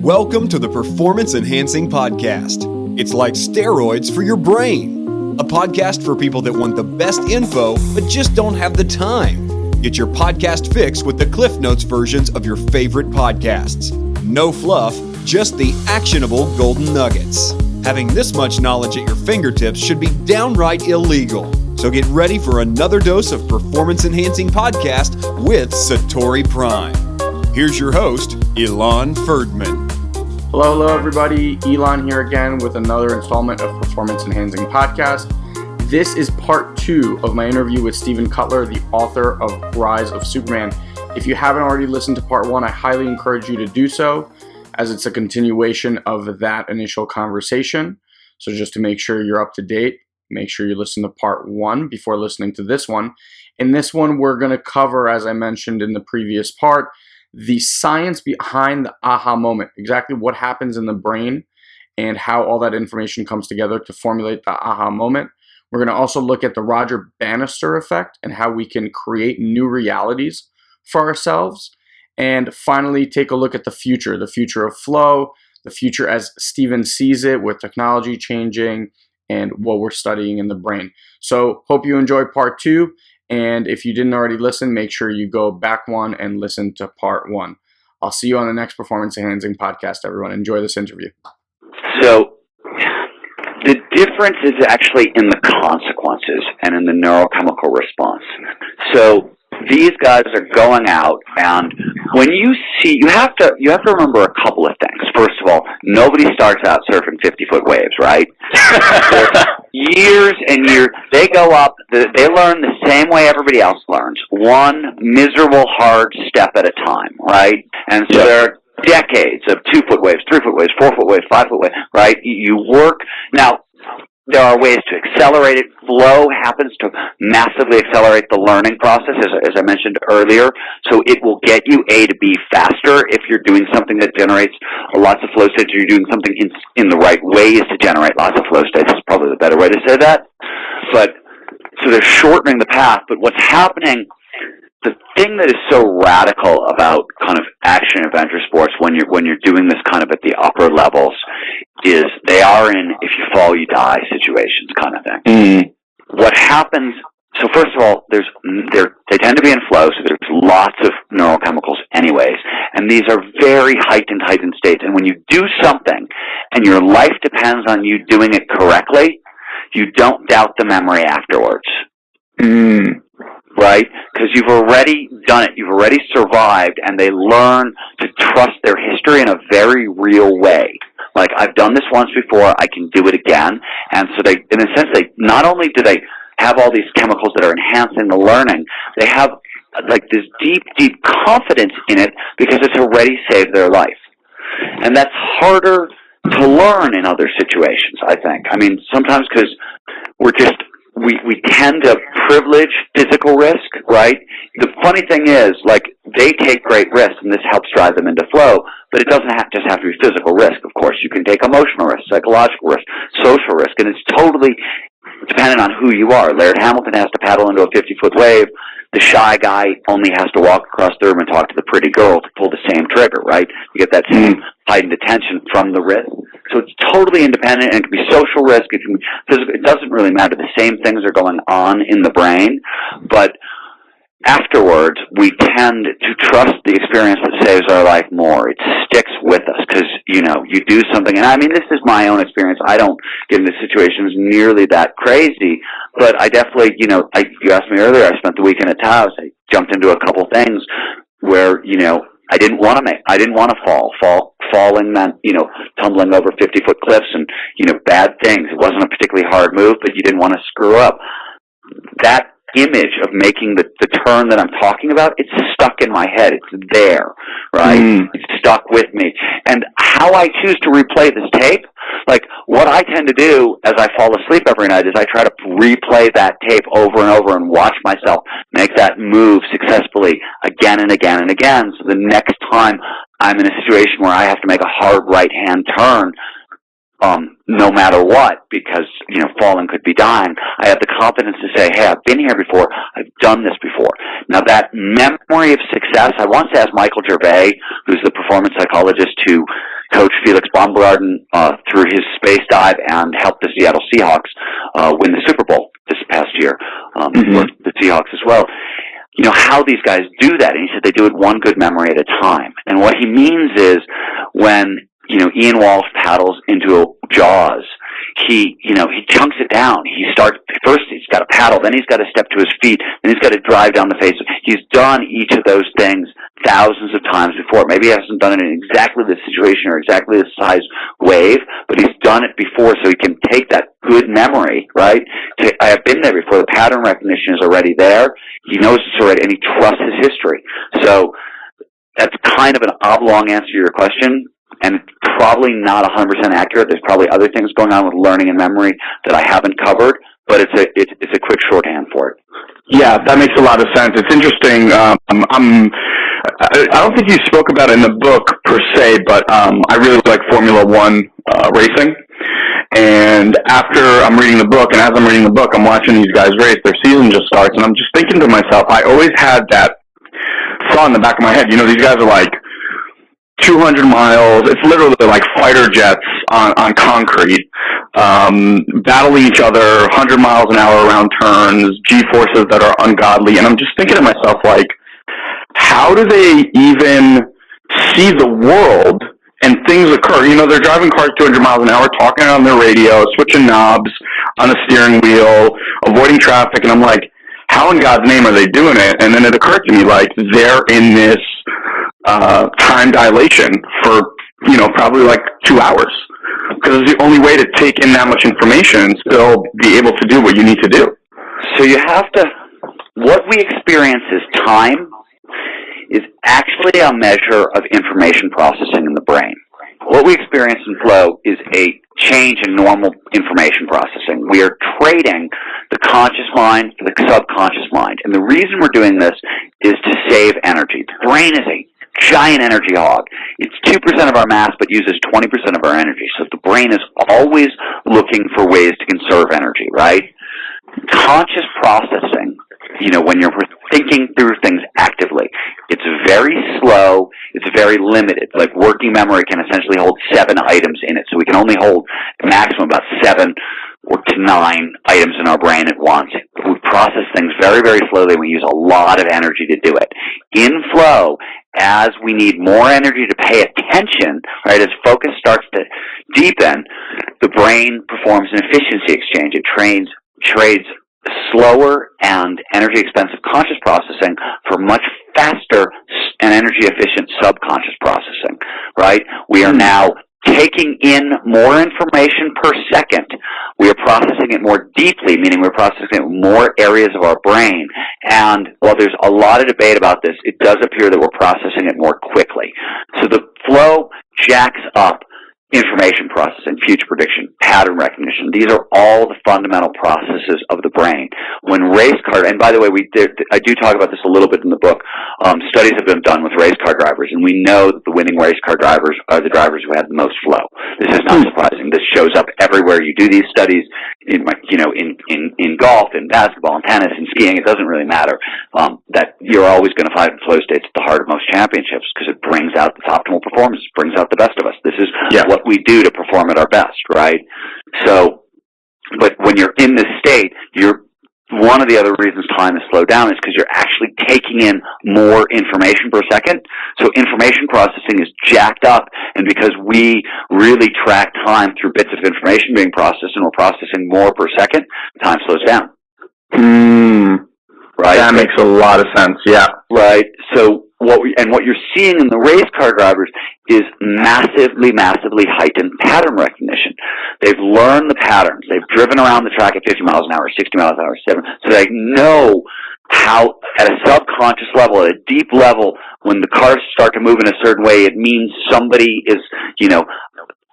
Welcome to the Performance Enhancing Podcast. It's like steroids for your brain. A podcast for people that want the best info, but just don't have the time. Get your podcast fix with the Cliff Notes versions of your favorite podcasts. No fluff, just the actionable golden nuggets. Having this much knowledge at your fingertips should be downright illegal. So get ready for another dose of Performance Enhancing Podcast with Satori Prime. Here's your host, Elon Ferdman. Hello, everybody. Elon here again with another installment of Performance Enhancing Podcast. This is part 2 of my interview with Steven Kotler, the author of Rise of Superman. If you haven't already listened to part 1, I highly encourage you to do so, as it's a continuation of that initial conversation. So just to make sure you're up to date, make sure you listen to part 1 before listening to this one. In this one, we're going to cover, as I mentioned in the previous part, the science behind the aha moment, exactly what happens in the brain and how all that information comes together to formulate the aha moment. We're going to also look at the Roger Bannister effect and how we can create new realities for ourselves. And finally, take a look at the future of flow, the future as Steven sees it with technology changing and what we're studying in the brain. So hope you enjoy part 2. And if you didn't already listen, make sure you go back one and listen to part 1. I'll see you on the next Performance Enhancing Podcast, everyone. Enjoy this interview. So the difference is actually in the consequences and in the neurochemical response. So these guys are going out, and when you see, you have to remember a couple of things. First of all, nobody starts out surfing 50-foot waves, right? Years and years, they go up, they learn the same way everybody else learns, one miserable, hard step at a time, right? And so there are decades of 2-foot waves, 3-foot waves, 4-foot waves, 5-foot waves, right? You work. Now, there are ways to accelerate it. Flow happens to massively accelerate the learning process, as I mentioned earlier. So it will get you A to B faster if you're doing something that generates lots of flow states, or you're doing something in the right ways to generate lots of flow states. Is probably the better way to say that. But so they're shortening the path. But what's happening, the thing that is so radical about kind of action-adventure sports when you're doing this kind of at the upper levels is they are in if you fall, you die situations kind of thing. Mm-hmm. What happens, so first of all, they tend to be in flow, so there's lots of neurochemicals anyways, and these are very heightened states. And when you do something and your life depends on you doing it correctly, you don't doubt the memory afterwards. Right? Because you've already done it. You've already survived, and they learn to trust their history in a very real way. Like, I've done this once before, I can do it again. And so they, in a sense, not only do they have all these chemicals that are enhancing the learning, they have like this deep, deep confidence in it because it's already saved their life. And that's harder to learn in other situations, I think. I mean, sometimes because we tend to privilege physical risk, right? The funny thing is, like, they take great risks, and this helps drive them into flow, but it doesn't just have to be physical risk, of course. You can take emotional risk, psychological risk, social risk, and it's totally dependent on who you are. Laird Hamilton has to paddle into a 50-foot wave. The shy guy only has to walk across the room and talk to the pretty girl to pull the same trigger, right? You get that same heightened attention from the risk. So it's totally independent, and it can be social risk, it can be physical. It doesn't really matter. The same things are going on in the brain, but afterwards, we tend to trust the experience that saves our life more. It sticks with us because, you do something. And I mean, this is my own experience. I don't get into situations nearly that crazy, but I definitely, you asked me earlier, I spent the weekend at Taos. I jumped into a couple things where, I didn't want to fall. Falling meant, tumbling over 50-foot cliffs and, bad things. It wasn't a particularly hard move, but you didn't want to screw up. That image of making the turn that I'm talking about, it's stuck in my head. It's there, right? It's stuck with me. And how I choose to replay this tape, like what I tend to do as I fall asleep every night is I try to replay that tape over and over and watch myself make that move successfully again and again and again. So the next time I'm in a situation where I have to make a hard right-hand turn, no matter what, because, falling could be dying, I have the confidence to say, hey, I've been here before, I've done this before. Now, that memory of success, I once asked Michael Gervais, who's the performance psychologist who coached Felix Baumgarten through his space dive and helped the Seattle Seahawks win the Super Bowl this past year. The Seahawks as well. You know, how these guys do that. And he said they do it one good memory at a time. And what he means is when, you know, Ian Walsh paddles into a Jaws, he chunks it down. He starts, first he's got to paddle, then he's got to step to his feet, then he's got to drive down the face. He's done each of those things thousands of times before. Maybe he hasn't done it in exactly this situation or exactly this size wave, but he's done it before, so he can take that good memory, right? I have been there before. The pattern recognition is already there. He knows it's already, and he trusts his history. So that's kind of an oblong answer to your question, and it's probably not 100% accurate. There's probably other things going on with learning and memory that I haven't covered, but it's a quick shorthand for it. Yeah, that makes a lot of sense. It's interesting. I don't think you spoke about it in the book per se, but I really like Formula One racing. And after I'm reading the book, and as I'm reading the book, I'm watching these guys race. Their season just starts, and I'm just thinking to myself, I always had that thought in the back of my head. You know, these guys are like 200 miles. It's literally like fighter jets on concrete, battling each other 100 miles an hour around turns, G-forces that are ungodly. And I'm just thinking to myself, like, how do they even see the world and things occur? You know, they're driving cars 200 miles an hour, talking on their radio, switching knobs on a steering wheel, avoiding traffic. And I'm like, how in God's name are they doing it? And then it occurred to me, like, they're in this time dilation for, you know, probably like 2 hours. Because it's the only way to take in that much information and still be able to do what you need to do. So you have to, what we experience as time is actually a measure of information processing in the brain. What we experience in flow is a change in normal information processing. We are trading the conscious mind for the subconscious mind. And the reason we're doing this is to save energy. The brain is a giant energy hog. It's 2% of our mass, but uses 20% of our energy. So the brain is always looking for ways to conserve energy, right? Conscious processing, you know, when you're thinking through things actively, it's very slow, it's very limited. Like working memory can essentially hold 7 items in it, so we can only hold a maximum about 7 to 9 items in our brain at once. We process things very, very slowly, and we use a lot of energy to do it. In flow, as we need more energy to pay attention, right, as focus starts to deepen, the brain performs an efficiency exchange. It trades slower and energy-expensive conscious processing for much faster and energy-efficient subconscious processing, right? We are now taking in more information per second. We are processing it more deeply, meaning we're processing it in more areas of our brain. And while there's a lot of debate about this, it does appear that we're processing it more quickly. So the flow jacks up information processing, future prediction, pattern recognition. These are all the fundamental processes of the brain. When race car, and by the way, I do talk about this a little bit in the book. Studies have been done with race car drivers, and we know that the winning race car drivers are the drivers who have the most flow. This is not surprising. This shows up everywhere you do these studies. In golf, in basketball, in tennis, in skiing, it doesn't really matter. That you're always going to find flow states at the heart of most championships because it brings out this optimal performance, brings out the best of us. This is what we do to perform at our best, right? So, but when you're in this state, one of the other reasons time is slowed down is because you're actually taking in more information per second. So information processing is jacked up, and because we really track time through bits of information being processed and we're processing more per second, time slows down. Right? That makes a lot of sense, yeah. Right. So what you're seeing in the race car drivers is massively heightened pattern recognition. They've learned the patterns. They've driven around the track at 50 miles an hour, 60 miles an hour, 7. So they know how, at a subconscious level, at a deep level, when the cars start to move in a certain way, it means somebody is,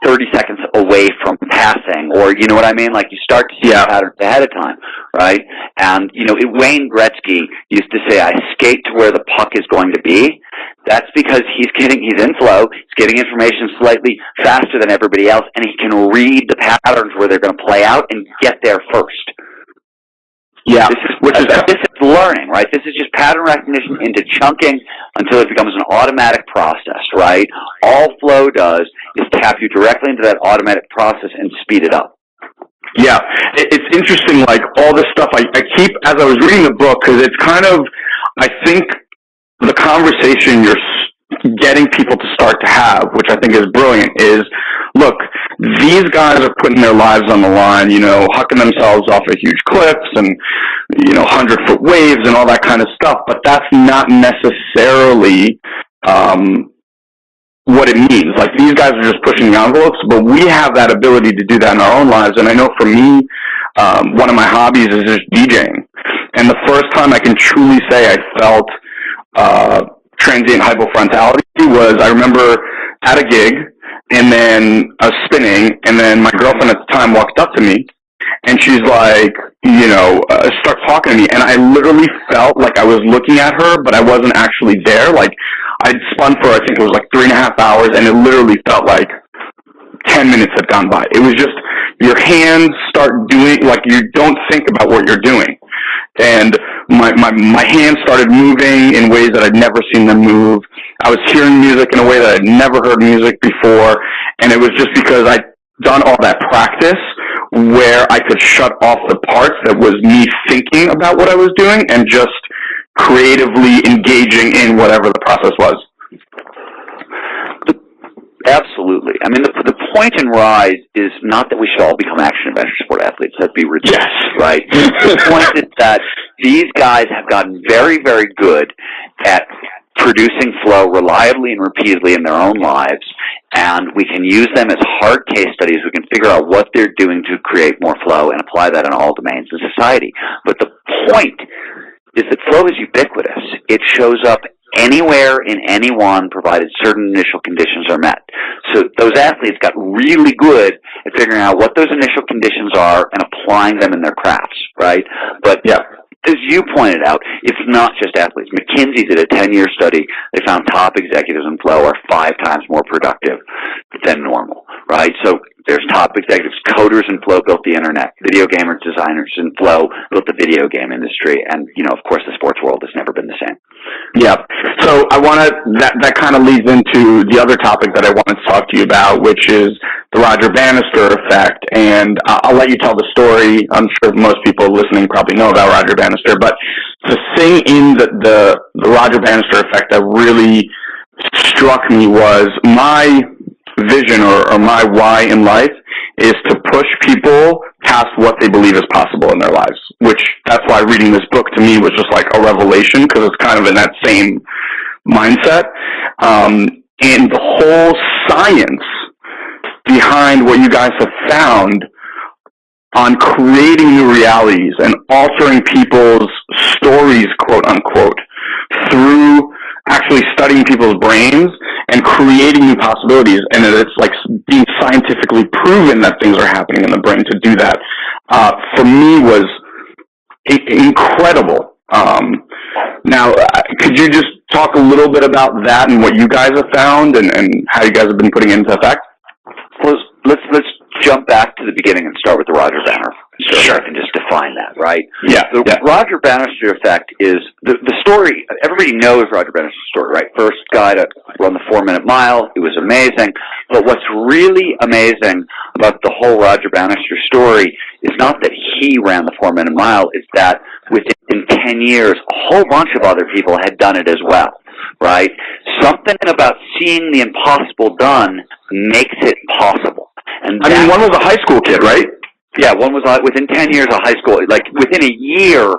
30 seconds away from passing, or you know what I mean? Like you start to see the patterns ahead of time, right? And, Wayne Gretzky used to say, I skate to where the puck is going to be. That's because he's in flow, he's getting information slightly faster than everybody else, and he can read the patterns where they're going to play out and get there first. Yeah, This is learning, right? This is just pattern recognition into chunking until it becomes an automatic process, right? All flow does is tap you directly into that automatic process and speed it up. Yeah, it's interesting, like, all this stuff I keep, as I was reading the book, because it's kind of, I think, the conversation you're getting people to start to have, which I think is brilliant, is, look, these guys are putting their lives on the line, hucking themselves off of huge cliffs and, 100-foot waves and all that kind of stuff, but that's not necessarily what it means. Like, these guys are just pushing the envelopes, but we have that ability to do that in our own lives. And I know for me, one of my hobbies is just DJing. And the first time I can truly say I felt transient hypofrontality was, I remember at a gig, and then I was spinning, and then my girlfriend at the time walked up to me, and she's like, starts talking to me, and I literally felt like I was looking at her, but I wasn't actually there. Like, I'd spun for, I think it was like 3.5 hours, and it literally felt like 10 minutes had gone by. It was just, your hands start doing, like, you don't think about what you're doing. And my hands started moving in ways that I'd never seen them move. I was hearing music in a way that I'd never heard music before, and it was just because I'd done all that practice where I could shut off the parts that was me thinking about what I was doing and just creatively engaging in whatever the process was. Absolutely. I mean, the point in Rise is not that we should all become action-adventure sport athletes. That'd be ridiculous, right? The point is that these guys have gotten very, very good at producing flow reliably and repeatedly in their own lives, and we can use them as hard case studies. We can figure out what they're doing to create more flow and apply that in all domains of society. But the point is that flow is ubiquitous. It shows up anywhere in anyone, provided certain initial conditions are met. So those athletes got really good at figuring out what those initial conditions are and applying them in their crafts, right? But as you pointed out, it's not just athletes. McKinsey did a 10-year study. They found top executives in flow are 5 times more productive than normal, right? So there's top executives. Coders in flow built the internet. Video gamers, designers in flow built the video game industry. And, of course, the sports world has never been the same. Yeah. So I want to, that kind of leads into the other topic that I wanted to talk to you about, which is the Roger Bannister effect. And I'll let you tell the story. I'm sure most people listening probably know about Roger Bannister, but the thing in the Roger Bannister effect that really struck me was my vision or my why in life is to push people past what they believe is possible in their lives, which that's why reading this book to me was just like a revelation, because it's kind of in that same mindset. And the whole science behind what you guys have found on creating new realities and altering people's stories, quote unquote, through actually studying people's brains and creating new possibilities, and it's like being scientifically proven that things are happening in the brain to do that, for me was incredible. Now, could you just talk a little bit about that and what you guys have found and how you guys have been putting it into effect? Well, let's jump back to the beginning and start with the Roger Bannister. Sure. I can just define that, right? Yeah. The Roger Bannister effect is the story. Everybody knows Roger Bannister's story, right? First guy to run the 4-minute mile. It was amazing. But what's really amazing about the whole Roger Bannister story is not that he ran the 4-minute mile. It's that within 10 years, a whole bunch of other people had done it as well, right? Something about seeing the impossible done makes it possible. And I mean, one was a high school kid, right? Yeah, one was within 10 years of high school. Like, within a year,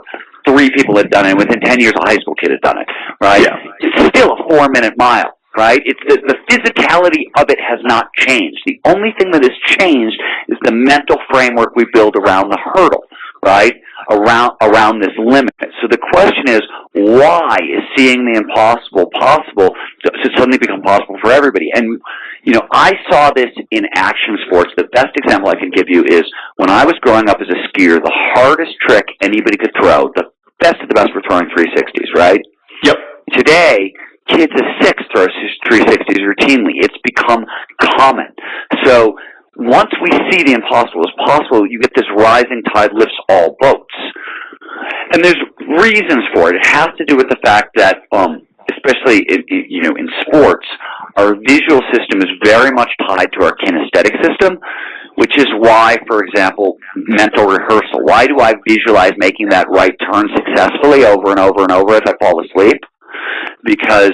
3 people had done it. Within 10 years, a high school kid had done it, right? Yeah. It's still a 4-minute mile, right? It's the physicality of it has not changed. The only thing that has changed is the mental framework we build around the hurdle, right? Around this limit. So the question is, why is seeing the impossible possible to suddenly become possible for everybody? And, I saw this in action sports. The best example I can give you is when I was growing up as a skier, the hardest trick anybody could throw, the best of the best were throwing 360s, right? Yep. Today, kids of 6 throw 360s routinely. It's become common. So once we see the impossible as possible, you get this rising tide lifts all boats. And there's reasons for it. It has to do with the fact that, especially in sports, our visual system is very much tied to our kinesthetic system, which is why, for example, mental rehearsal. Why do I visualize making that right turn successfully over and over and over as I fall asleep? Because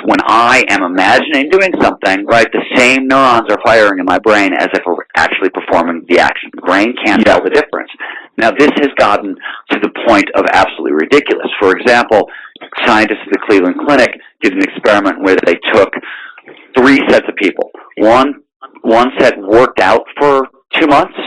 when I am imagining doing something, right, the same neurons are firing in my brain as if we're actually performing the action. The brain can't tell the difference. Now, this has gotten to the point of absolutely ridiculous. For example, scientists at the Cleveland Clinic did an experiment where they took 3 sets of people. One set worked out for 2 months.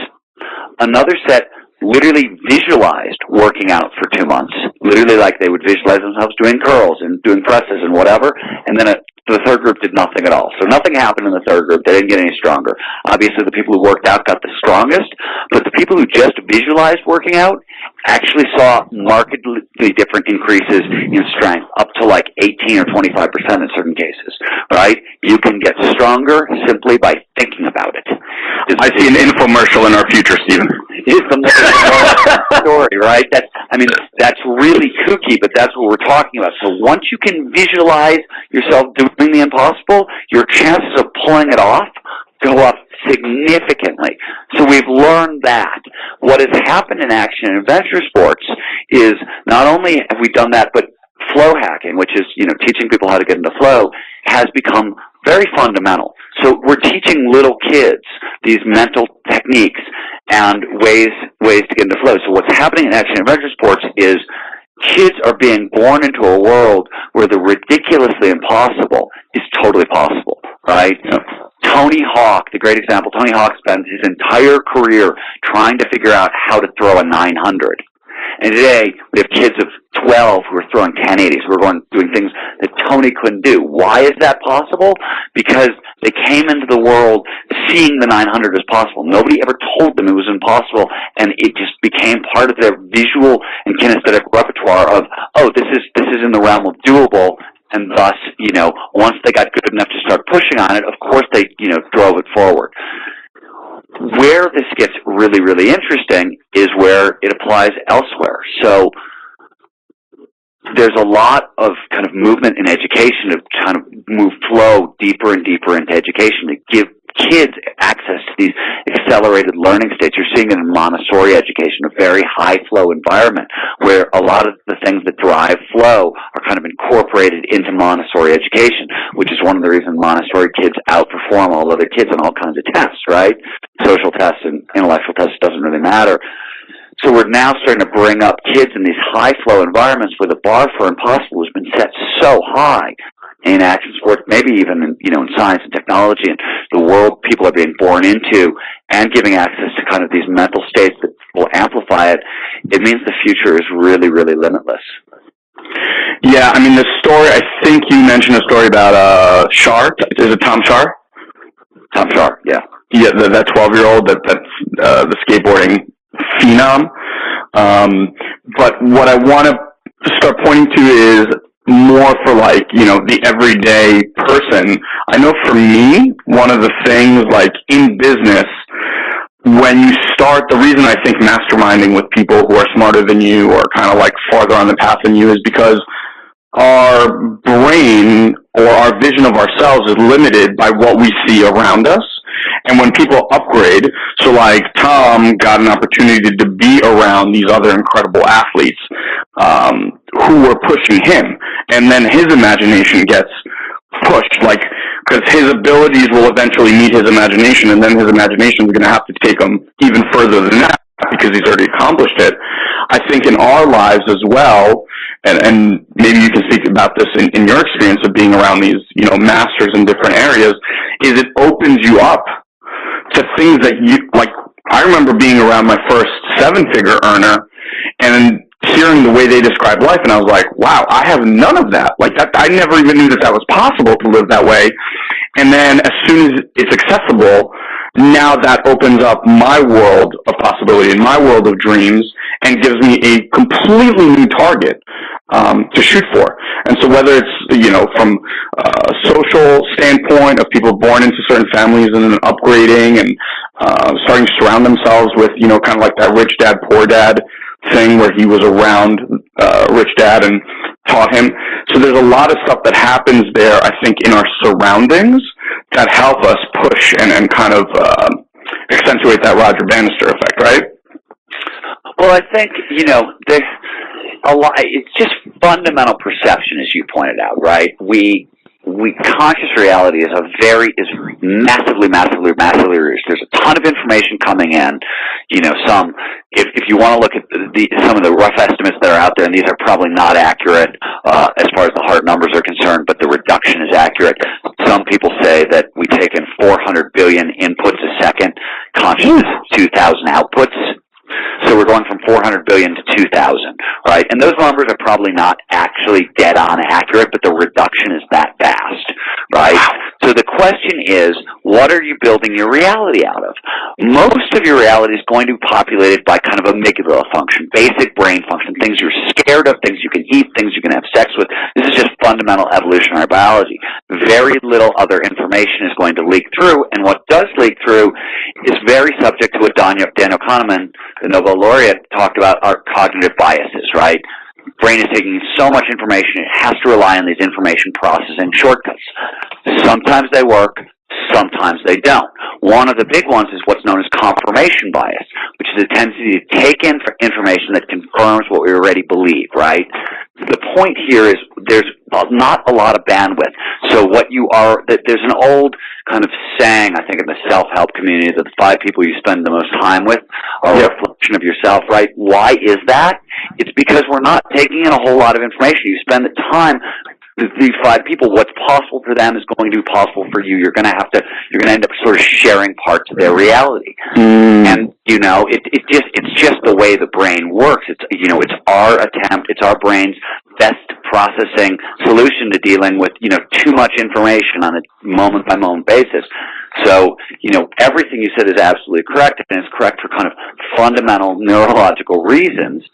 Another set literally visualized working out for 2 months. Literally, like they would visualize themselves doing curls and doing presses and whatever. And then the third group did nothing at all. So nothing happened in the third group. They didn't get any stronger. Obviously, the people who worked out got the strongest. But the people who just visualized working out actually saw markedly different increases in strength, up to like 18 or 25% in certain cases, right? You can get stronger simply by thinking about it. I see an infomercial in our future, Stephen. It's the most story, right? That's really kooky, but that's what we're talking about. So once you can visualize yourself doing the impossible, your chances of pulling it off go up significantly. So we've learned that. What has happened in action and adventure sports is not only have we done that, but flow hacking, which is, teaching people how to get into flow, has become very fundamental. So we're teaching little kids these mental techniques and ways to get into flow. So what's happening in action and adventure sports is kids are being born into a world where the ridiculously impossible is totally possible, right? Tony Hawk, the great example, Tony Hawk spends his entire career trying to figure out how to throw a 900. And today, we have kids of 12 who are throwing 1080s, who are doing things that Tony couldn't do. Why is that possible? Because they came into the world seeing the 900 as possible. Nobody ever told them it was impossible, and it just became part of their visual and kinesthetic repertoire of, this is in the realm of doable. And thus, once they got good enough to start pushing on it, of course they, drove it forward. Where this gets really, really interesting is where it applies elsewhere. So there's a lot of kind of movement in education to kind of move flow deeper and deeper into education to give kids access to these accelerated learning states. You're seeing it in Montessori education, a very high flow environment where a lot of the things that drive flow are kind of incorporated into Montessori education, which is one of the reasons Montessori kids outperform all other kids on all kinds of tests, right? Social tests and intellectual tests doesn't really matter. So we're now starting to bring up kids in these high flow environments where the bar for impossible has been set so high in action sports, maybe even in science and technology and the world people are being born into, and giving access to kind of these mental states that will amplify it. It means the future is really, really limitless. Yeah, the story, I think you mentioned a story about Shar. Is it Tom Shar? Tom Shar, yeah. Yeah, that 12-year-old, that's the skateboarding phenom. But what I want to start pointing to is more for the everyday person. I know for me, one of the things in business, when you start, the reason I think masterminding with people who are smarter than you or kind of farther on the path than you is because our brain or our vision of ourselves is limited by what we see around us. And when people upgrade, so Tom got an opportunity to be around these other incredible athletes who were pushing him, and then his imagination gets pushed, because his abilities will eventually meet his imagination, and then his imagination is going to have to take him even further than that because he's already accomplished it. I think in our lives as well, and maybe you can speak about this in your experience of being around these, masters in different areas, is it opens you up to things that I remember being around my first 7-figure earner and hearing the way they describe life, and I was like, wow, I have none of that. That, I never even knew that was possible to live that way. And then as soon as it's accessible, now that opens up my world of possibility and my world of dreams and gives me a completely new target to shoot for. And so whether it's, from a social standpoint of people born into certain families and then upgrading and starting to surround themselves with, kind of that rich dad, poor dad thing where he was around Rich Dad and taught him. So there's a lot of stuff that happens there, I think, in our surroundings that help us push and kind of accentuate that Roger Bannister effect, right? Well, I think, there's a lot. It's just fundamental perception, as you pointed out, right? Conscious reality is massively reduced. There's a ton of information coming in. If you want to look at some of the rough estimates that are out there, and these are probably not accurate as far as the hard numbers are concerned, but the reduction is accurate. Some people say that we take in 400 billion inputs a second, consciousness 2,000 outputs. So we're going from 400 billion to 2,000, right? And those numbers are probably not actually dead on accurate, but the reduction is that vast, right? So the question is, what are you building your reality out of? Most of your reality is going to be populated by kind of amygdala function, basic brain function, things you're scared of, things you can eat, things you can have sex with. This is just fundamental evolutionary biology. Very little other information is going to leak through, and what does leak through is very subject to what Daniel Kahneman, the Nobel laureate, talked about, are cognitive biases, right? Brain is taking so much information, it has to rely on these information processing shortcuts. Sometimes they work, sometimes they don't. One of the big ones is what's known as confirmation bias, which is a tendency to take in information that confirms what we already believe, right? The point here is there's not a lot of bandwidth. So there's an old kind of saying, I think, in the self-help community, that the 5 people you spend the most time with are a reflection of yourself, right? Why is that? It's because we're not taking in a whole lot of information. You spend the time with these 5 people. What's possible for them is going to be possible for you. You're going to end up sort of sharing parts of their reality. And, it's just the way the brain works. It's our attempt, it's our brain's best processing solution to dealing with, too much information on a moment-by-moment basis. So, everything you said is absolutely correct, and it's correct for kind of fundamental neurological reasons.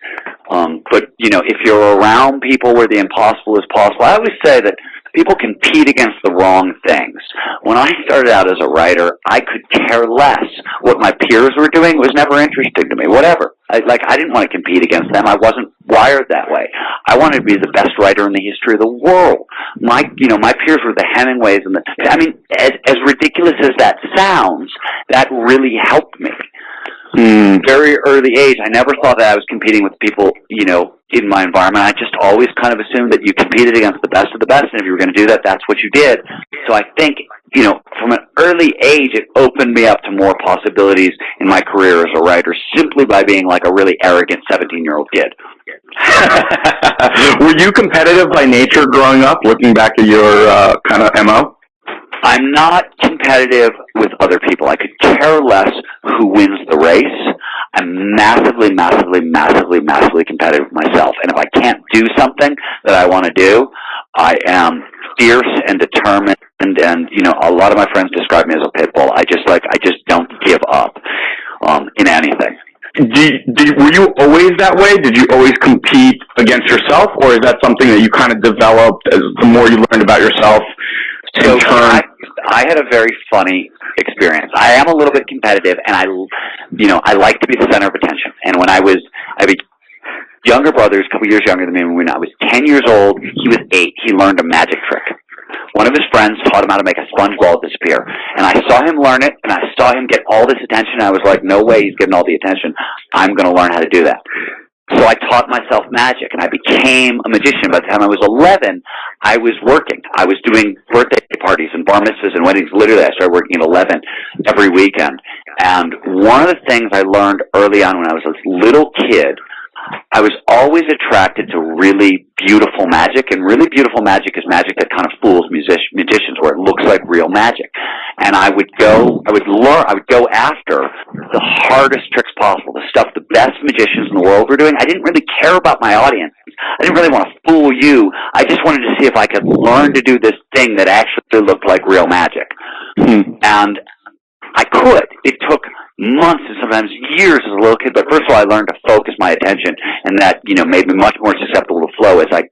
But, if you're around people where the impossible is possible, I always say that people compete against the wrong things. When I started out as a writer, I could care less. What my peers were doing was never interesting to me, whatever. I didn't want to compete against them. I wasn't wired that way. I wanted to be the best writer in the history of the world. My peers were the Hemingways as ridiculous as that sounds, that really helped me. Very early age, I never thought that I was competing with people, in my environment. I just always kind of assumed that you competed against the best of the best, and if you were going to do that, that's what you did. So I think, from an early age, it opened me up to more possibilities in my career as a writer, simply by being like a really arrogant 17-year-old kid. Were you competitive by nature growing up, looking back at your kind of MO? I'm not competitive with other people. I could care less who wins the race. I'm massively competitive with myself. And if I can't do something that I want to do, I am fierce and determined. And a lot of my friends describe me as a pit bull. I just don't give up in anything. Were you always that way? Did you always compete against yourself, or is that something that you kind of developed as the more you learned about yourself? So I had a very funny experience. I am a little bit competitive, and I like to be the center of attention. And when I have a younger brother who's a couple years younger than me. When I was 10 years old, he was 8. He learned a magic trick. One of his friends taught him how to make a sponge ball disappear. And I saw him learn it, and I saw him get all this attention. I was like, no way he's getting all the attention. I'm going to learn how to do that. So I taught myself magic, and I became a magician. By the time I was 11, I was working. I was doing birthday parties and bar mitzvahs and weddings. Literally, I started working at 11 every weekend. And one of the things I learned early on when I was a little kid, I was always attracted to really beautiful magic, and really beautiful magic is magic that kind of fools magicians, where it looks like real magic. And I would go after the hardest tricks possible, the stuff the best magicians in the world were doing. I didn't really care about my audience. I didn't really want to fool you. I just wanted to see if I could learn to do this thing that actually looked like real magic. And I could. It took months and sometimes years as a little kid, but first of all, I learned to focus my attention, and that, made me much more susceptible to flow as I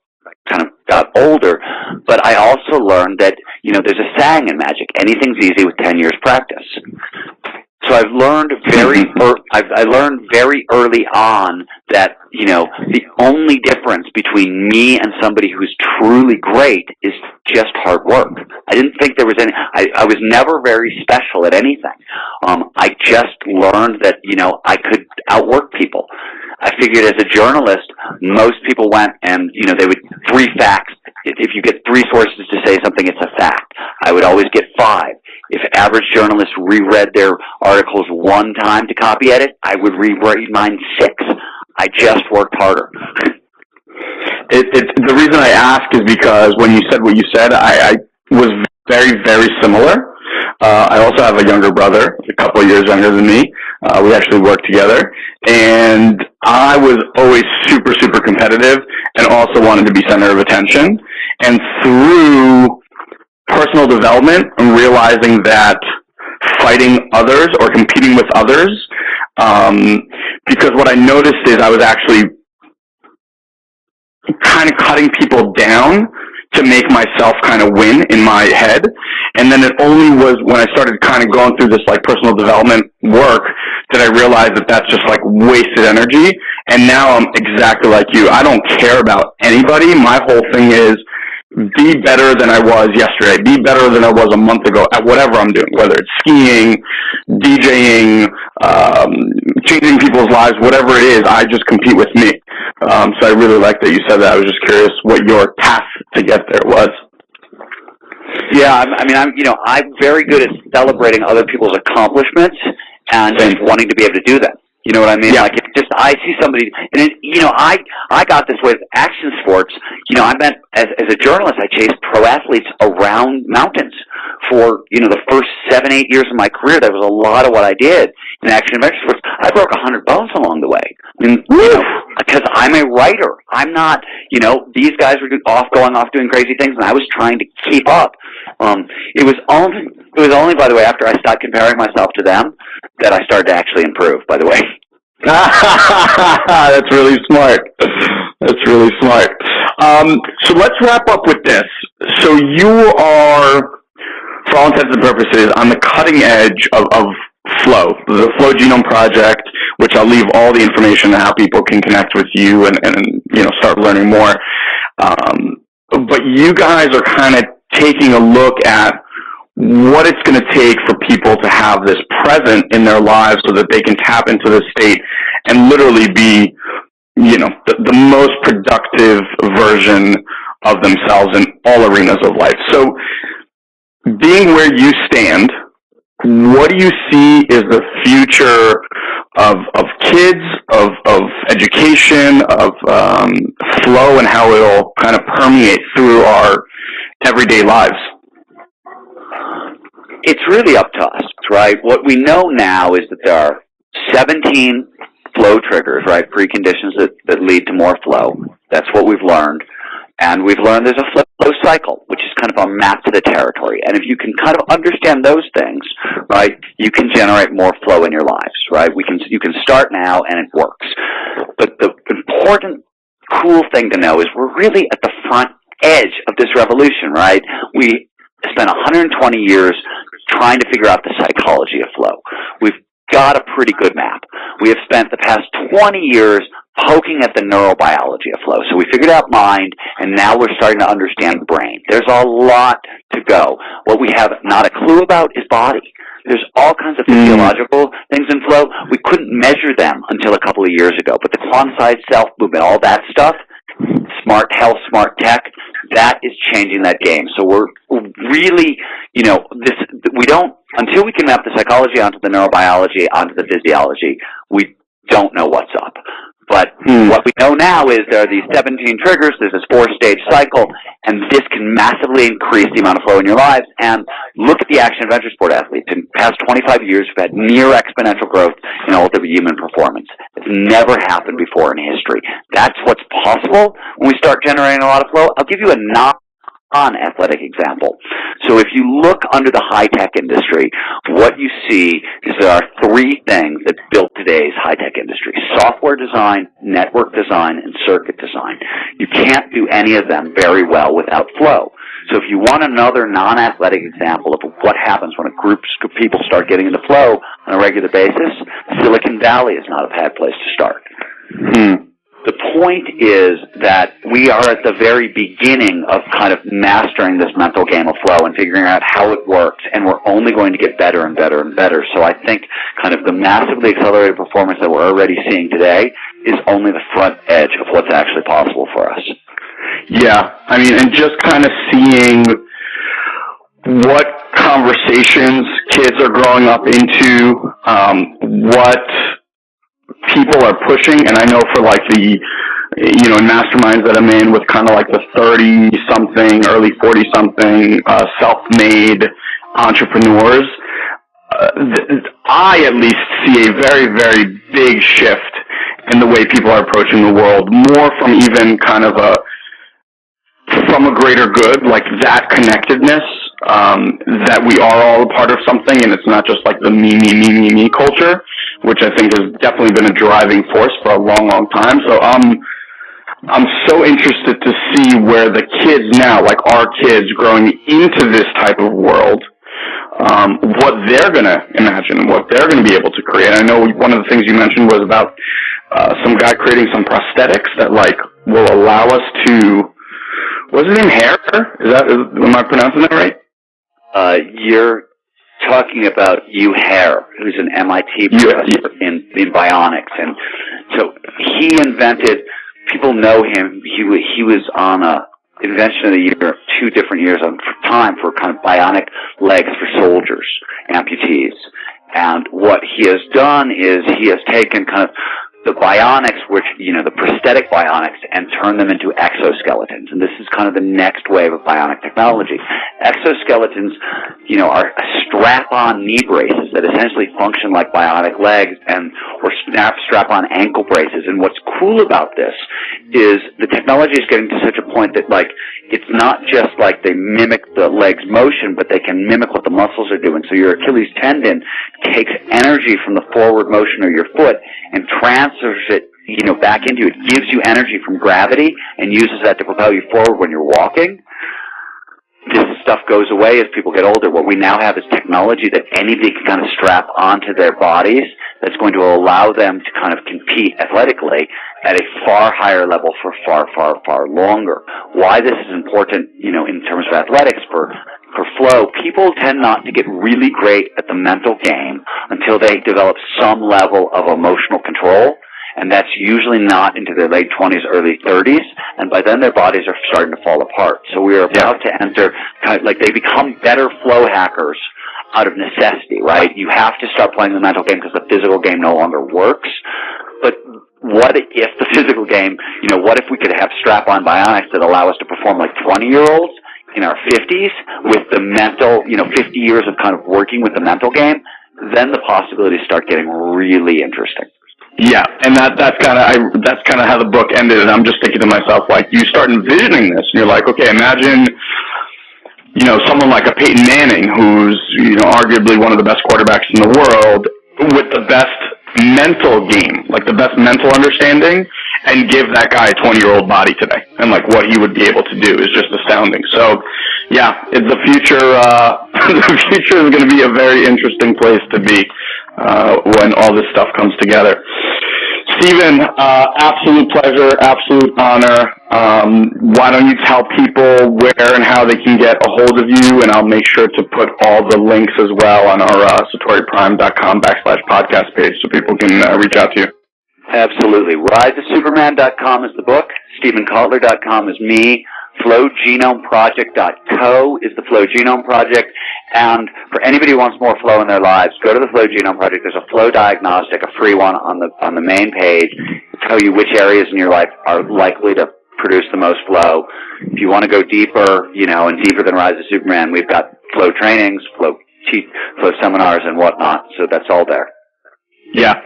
kind of got older. But I also learned that, there's a saying in magic: anything's easy with 10 years practice. So I've learned I learned very early on that, the only difference between me and somebody who's truly great is just hard work. I didn't think there was any, I was never very special at anything. I just learned that, I could outwork people. I figured as a journalist, most people went and, they would 3 facts. If you get 3 sources to say something, it's a fact. I would always get 5. If average journalists reread their articles 1 time to copy edit, I would reread mine 6. I just worked harder. The reason I ask is because when you said what you said, I was very, very similar. I also have a younger brother, a couple of years younger than me. We actually worked together. And I was always super, super competitive and also wanted to be center of attention. And through personal development and realizing that fighting others or competing with others, because what I noticed is I was actually kind of cutting people down to make myself kind of win in my head. And then it only was when I started kind of going through this like personal development work that I realized that that's just like wasted energy. And now I'm exactly like you. I don't care about anybody. My whole thing is be better than I was yesterday. Be better than I was a month ago at whatever I'm doing, whether it's skiing, DJing, changing people's lives, whatever it is, I just compete with me. So I really like that you said that. I was just curious what your path to get there was. Yeah, I'm very good at celebrating other people's accomplishments and just wanting to be able to do them. You know what I mean? Yeah. Like, it's just, I see somebody, and I got this with action sports. I meant, as a journalist, I chased pro athletes around mountains for, the first 7-8 years of my career. That was a lot of what I did in action adventure sports. I broke 100 bones along the way. I mean, because I'm a writer. I'm not, these guys were going off doing crazy things, and I was trying to keep up. It was only, by the way, after I stopped comparing myself to them that I started to actually improve, by the way. That's really smart. That's really smart. So let's wrap up with this. So you are, for all intents and purposes, on the cutting edge of Flow, the Flow Genome Project, which I'll leave all the information on how people can connect with you and start learning more. But you guys are kind of taking a look at what it's going to take for people to have this present in their lives so that they can tap into this state and literally be, the most productive version of themselves in all arenas of life. So being where you stand, what do you see is the future of kids, of education, of flow, and how it'll kind of permeate through our everyday lives? It's really up to us, right? What we know now is that there are 17 flow triggers, right? Preconditions that lead to more flow. That's what we've learned. And we've learned there's a flow cycle, which is kind of a map to the territory. And if you can kind of understand those things, right, you can generate more flow in your lives, right? You can start now and it works. But the important, cool thing to know is we're really at the front edge of this revolution, right? We spent 120 years trying to figure out the psychology of flow. We've got a pretty good map. We have spent the past 20 years poking at the neurobiology of flow. So we figured out mind, and now we're starting to understand the brain. There's a lot to go. What we have not a clue about is body. There's all kinds of physiological things in flow. We couldn't measure them until a couple of years ago. But the quantified self movement, all that stuff, smart health, smart tech, that is changing that game. So we're really, until we can map the psychology onto the neurobiology, onto the physiology, we don't know what's up. But what we know now is there are these 17 triggers, there's this 4-stage cycle, and this can massively increase the amount of flow in your lives. And look at the action adventure sport athletes. In the past 25 years, we've had near exponential growth in ultimate human performance. It's never happened before in history. That's what's possible when we start generating a lot of flow. I'll give you a non-athletic example. So if you look under the high-tech industry, what you see is there are 3 things that built today's high-tech industry: software design, network design, and circuit design. You can't do any of them very well without flow. So if you want another non-athletic example of what happens when a group of people start getting into flow on a regular basis, Silicon Valley is not a bad place to start. The point is that we are at the very beginning of kind of mastering this mental game of flow and figuring out how it works, and we're only going to get better and better and better. So I think kind of the massively accelerated performance that we're already seeing today is only the front edge of what's actually possible for us. Yeah, I mean, and just kind of seeing what conversations kids are growing up into, what people are pushing, and I know for like the, masterminds that I'm in with kind of like the 30-something, early 40-something, self-made entrepreneurs, I at least see a very, very big shift in the way people are approaching the world, more from even kind of from a greater good, like that connectedness, that we are all a part of something, and it's not just like the me culture, which I think has definitely been a driving force for a long, long time. So I'm so interested to see where the kids now, like our kids growing into this type of world, what they're going to imagine and what they're going to be able to create. I know one of the things you mentioned was about some guy creating some prosthetics that like will allow us to, what's his name, hair? Am I pronouncing that right? You're talking about Hugh Hare, who's an MIT professor in bionics, and so he invented. People know him. He was on a invention of the year, 2 different years on time for kind of bionic legs for soldiers, amputees. And what he has done is he has taken kind of the bionics, which, the prosthetic bionics, and turned them into exoskeletons. And this is kind of the next wave of bionic technology. Exoskeletons, are strap-on knee braces that essentially function like bionic legs or strap-on ankle braces. And what's cool about this is the technology is getting to such a point that, like, it's not just like they mimic the leg's motion, but they can mimic what the muscles are doing. So your Achilles tendon takes energy from the forward motion of your foot and transfers it, back into it. Gives you energy from gravity and uses that to propel you forward when you're walking. This stuff goes away as people get older. What we now have is technology that anybody can kind of strap onto their bodies that's going to allow them to kind of compete athletically at a far higher level for far, far, far longer. Why this is important, in terms of athletics for flow, people tend not to get really great at the mental game until they develop some level of emotional control. And that's usually not into their late 20s, early 30s, and by then their bodies are starting to fall apart. So we are about to enter, kind of like they become better flow hackers out of necessity, right? You have to start playing the mental game because the physical game no longer works. But what if the physical game, what if we could have strap-on bionics that allow us to perform like 20-year-olds in our 50s with the mental, 50 years of kind of working with the mental game? Then the possibilities start getting really interesting. Yeah, and that's kind of how the book ended. And I'm just thinking to myself, like, you start envisioning this, and you're like, okay, imagine, someone like a Peyton Manning, who's arguably one of the best quarterbacks in the world, with the best mental game, like the best mental understanding, and give that guy a 20-year-old body today, and like what he would be able to do is just astounding. So, yeah, the future is going to be a very interesting place to be when all this stuff comes together. Stephen, absolute pleasure, absolute honor. Why don't you tell people where and how they can get a hold of you, and I'll make sure to put all the links as well on our satoriprime.com/podcast page so people can reach out to you. Absolutely. RiseToSuperman.com is the book. StephenKotler.com is me. FlowGenomeProject.co is the Flow Genome Project. And for anybody who wants more flow in their lives, go to the Flow Genome Project. There's a flow diagnostic, a free one on the main page. It'll tell you which areas in your life are likely to produce the most flow. If you want to go deeper, and deeper than Rise to Superman, we've got flow trainings, flow seminars, and whatnot. So that's all there. Yeah,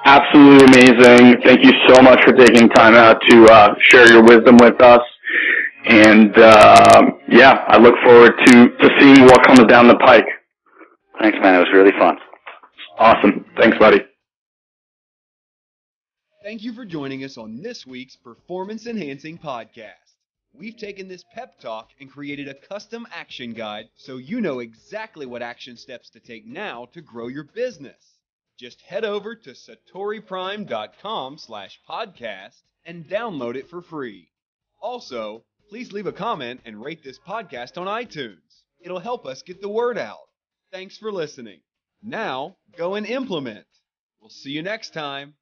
absolutely amazing. Thank you so much for taking time out to share your wisdom with us. And, I look forward to seeing what comes down the pike. Thanks, man. It was really fun. Awesome. Thanks, buddy. Thank you for joining us on this week's Performance Enhancing Podcast. We've taken this pep talk and created a custom action guide so you know exactly what action steps to take now to grow your business. Just head over to satoriprime.com/podcast and download it for free. Also, please leave a comment and rate this podcast on iTunes. It'll help us get the word out. Thanks for listening. Now, go and implement. We'll see you next time.